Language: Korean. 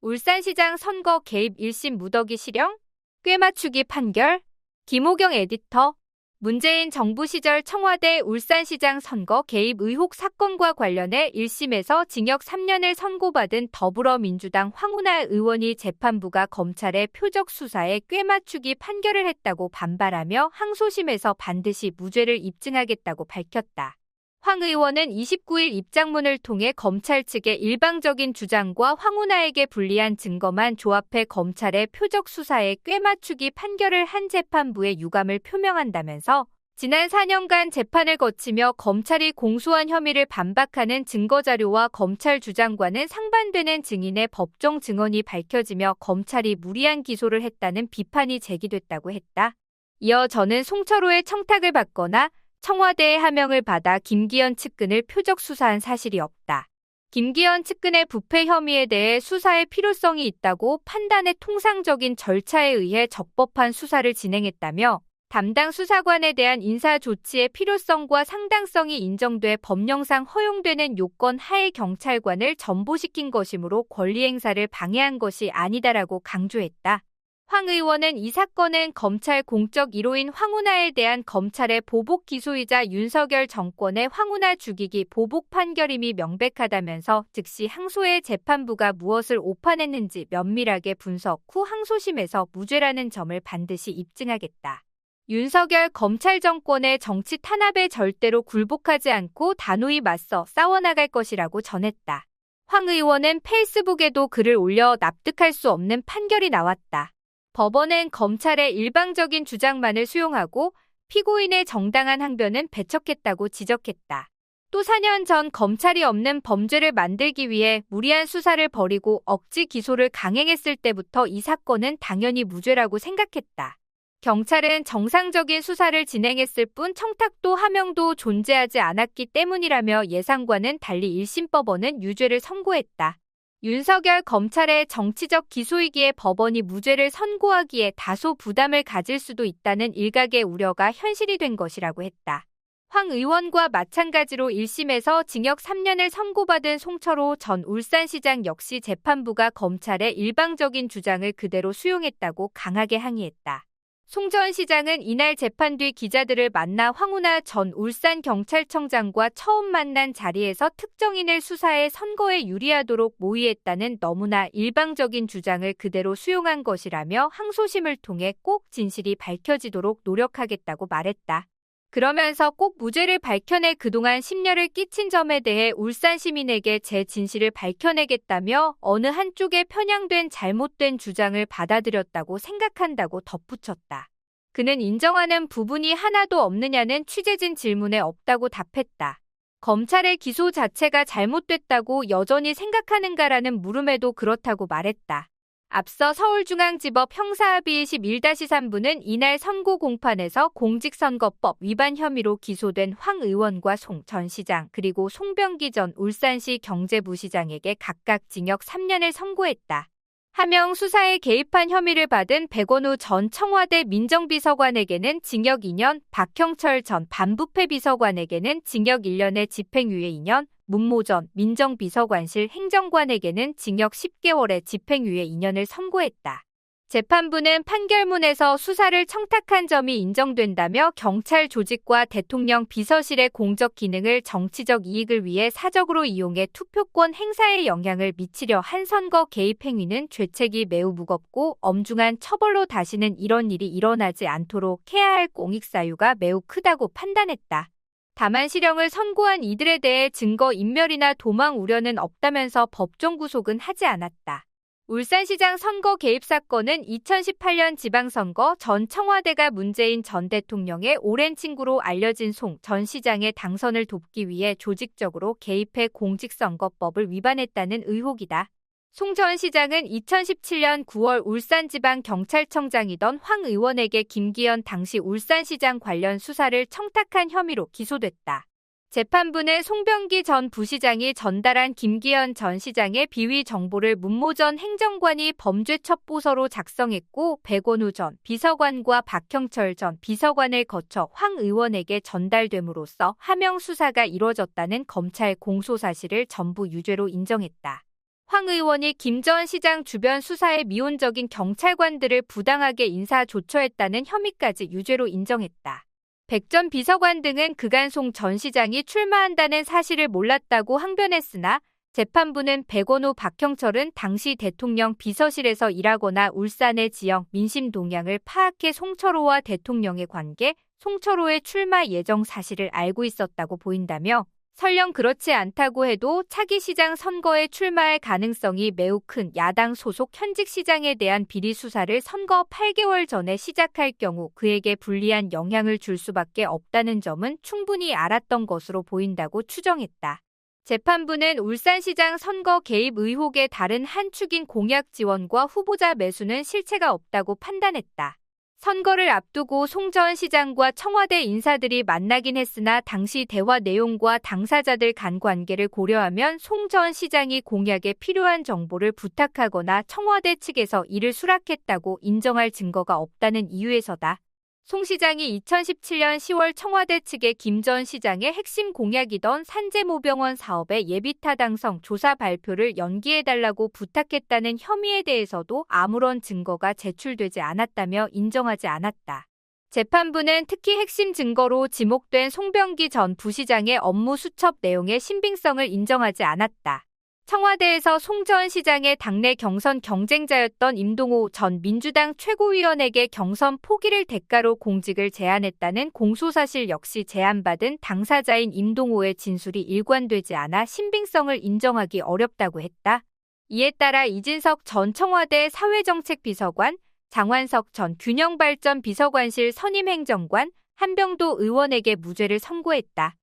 울산시장 선거 개입 1심 무더기 실형? 꿰맞추기 판결? 김호경 에디터. 문재인 정부 시절 청와대 울산시장 선거 개입 의혹 사건과 관련해 1심에서 징역 3년을 선고받은 더불어민주당 황운하 의원이 재판부가 검찰의 표적 수사에 꿰맞추기 판결을 했다고 반발하며 항소심에서 반드시 무죄를 입증하겠다고 밝혔다. 황 의원은 29일 입장문을 통해 검찰 측의 일방적인 주장과 황운하에게 불리한 증거만 조합해 검찰의 표적 수사에 꿰맞추기 판결을 한 재판부의 유감을 표명한다면서 지난 4년간 재판을 거치며 검찰이 공소한 혐의를 반박하는 증거자료와 검찰 주장과는 상반되는 증인의 법정 증언이 밝혀지며 검찰이 무리한 기소를 했다는 비판이 제기됐다고 했다. 이어 저는 송철호의 청탁을 받거나 청와대의 하명을 받아 김기현 측근을 표적 수사한 사실이 없다. 김기현 측근의 부패 혐의에 대해 수사의 필요성이 있다고 판단해 통상적인 절차에 의해 적법한 수사를 진행했다며 담당 수사관에 대한 인사 조치의 필요성과 상당성이 인정돼 법령상 허용되는 요건 하에 경찰관을 전보시킨 것이므로 권리 행사를 방해한 것이 아니다라고 강조했다. 황 의원은 이 사건은 검찰 공적 1호인 황운하에 대한 검찰의 보복 기소이자 윤석열 정권의 황운하 죽이기 보복 판결임이 명백하다면서 즉시 항소의 재판부가 무엇을 오판했는지 면밀하게 분석 후 항소심에서 무죄라는 점을 반드시 입증하겠다. 윤석열 검찰 정권의 정치 탄압에 절대로 굴복하지 않고 단호히 맞서 싸워나갈 것이라고 전했다. 황 의원은 페이스북에도 글을 올려 납득할 수 없는 판결이 나왔다. 법원은 검찰의 일방적인 주장만을 수용하고 피고인의 정당한 항변은 배척했다고 지적했다. 또 4년 전 검찰이 없는 범죄를 만들기 위해 무리한 수사를 벌이고 억지 기소를 강행했을 때부터 이 사건은 당연히 무죄라고 생각했다. 경찰은 정상적인 수사를 진행했을 뿐 청탁도 하명도 존재하지 않았기 때문이라며 예상과는 달리 1심 법원은 유죄를 선고했다. 윤석열 검찰의 정치적 기소이기에 법원이 무죄를 선고하기에 다소 부담을 가질 수도 있다는 일각의 우려가 현실이 된 것이라고 했다. 황 의원과 마찬가지로 1심에서 징역 3년을 선고받은 송철호 전 울산시장 역시 재판부가 검찰의 일방적인 주장을 그대로 수용했다고 강하게 항의했다. 송 전 시장은 이날 재판 뒤 기자들을 만나 황운하 전 울산경찰청장과 처음 만난 자리에서 특정인을 수사해 선거에 유리하도록 모의했다는 너무나 일방적인 주장을 그대로 수용한 것이라며 항소심을 통해 꼭 진실이 밝혀지도록 노력하겠다고 말했다. 그러면서 꼭 무죄를 밝혀내 그동안 심려를 끼친 점에 대해 울산 시민에게 제 진실을 밝혀내겠다며 어느 한쪽에 편향된 잘못된 주장을 받아들였다고 생각한다고 덧붙였다. 그는 인정하는 부분이 하나도 없느냐는 취재진 질문에 없다고 답했다. 검찰의 기소 자체가 잘못됐다고 여전히 생각하는가라는 물음에도 그렇다고 말했다. 앞서 서울중앙지법 형사합의 21-3부는 이날 선고 공판에서 공직선거법 위반 혐의로 기소된 황 의원과 송 전 시장 그리고 송병기 전 울산시 경제부시장에게 각각 징역 3년을 선고했다. 하명 수사에 개입한 혐의를 받은 백원우 전 청와대 민정비서관에게는 징역 2년, 박형철 전 반부패 비서관에게는 징역 1년의 집행유예 2년, 문모 전 민정비서관실 행정관에게는 징역 10개월의 집행유예 2년을 선고했다. 재판부는 판결문에서 수사를 청탁한 점이 인정된다며 경찰 조직과 대통령 비서실의 공적 기능을 정치적 이익을 위해 사적으로 이용해 투표권 행사에 영향을 미치려 한 선거 개입 행위는 죄책이 매우 무겁고 엄중한 처벌로 다시는 이런 일이 일어나지 않도록 해야 할 공익사유가 매우 크다고 판단했다. 다만 실형을 선고한 이들에 대해 증거 인멸이나 도망 우려는 없다면서 법정 구속은 하지 않았다. 울산시장 선거 개입 사건은 2018년 지방선거 전 청와대가 문재인 전 대통령의 오랜 친구로 알려진 송 전 시장의 당선을 돕기 위해 조직적으로 개입해 공직선거법을 위반했다는 의혹이다. 송 전 시장은 2017년 9월 울산지방경찰청장이던 황 의원에게 김기현 당시 울산시장 관련 수사를 청탁한 혐의로 기소됐다. 재판부는 송병기 전 부시장이 전달한 김기현 전 시장의 비위 정보를 문모 전 행정관이 범죄 첩보서로 작성했고 백원우 전 비서관과 박형철 전 비서관을 거쳐 황 의원에게 전달됨으로써 하명 수사가 이뤄졌다는 검찰 공소 사실을 전부 유죄로 인정했다. 황 의원이 김 전 시장 주변 수사에 미온적인 경찰관들을 부당하게 인사조처했다는 혐의까지 유죄로 인정했다. 백 전 비서관 등은 그간 송 전 시장이 출마한다는 사실을 몰랐다고 항변했으나 재판부는 백원호 박형철은 당시 대통령 비서실에서 일하거나 울산의 지역 민심 동향을 파악해 송철호와 대통령의 관계, 송철호의 출마 예정 사실을 알고 있었다고 보인다며 설령 그렇지 않다고 해도 차기 시장 선거에 출마할 가능성이 매우 큰 야당 소속 현직 시장에 대한 비리 수사를 선거 8개월 전에 시작할 경우 그에게 불리한 영향을 줄 수밖에 없다는 점은 충분히 알았던 것으로 보인다고 추정했다. 재판부는 울산시장 선거 개입 의혹의 다른 한 축인 공약 지원과 후보자 매수는 실체가 없다고 판단했다. 선거를 앞두고 송 전 시장과 청와대 인사들이 만나긴 했으나 당시 대화 내용과 당사자들 간 관계를 고려하면 송 전 시장이 공약에 필요한 정보를 부탁하거나 청와대 측에서 이를 수락했다고 인정할 증거가 없다는 이유에서다. 송 시장이 2017년 10월 청와대 측에 김 전 시장의 핵심 공약이던 산재모병원 사업의 예비타당성 조사 발표를 연기해달라고 부탁했다는 혐의에 대해서도 아무런 증거가 제출되지 않았다며 인정하지 않았다. 재판부는 특히 핵심 증거로 지목된 송병기 전 부시장의 업무 수첩 내용의 신빙성을 인정하지 않았다. 청와대에서 송 전 시장의 당내 경선 경쟁자였던 임동호 전 민주당 최고위원에게 경선 포기를 대가로 공직을 제안했다는 공소사실 역시 제안받은 당사자인 임동호의 진술이 일관되지 않아 신빙성을 인정하기 어렵다고 했다. 이에 따라 이진석 전 청와대 사회정책비서관, 장완석 전 균형발전 비서관실 선임행정관, 한병도 의원에게 무죄를 선고했다.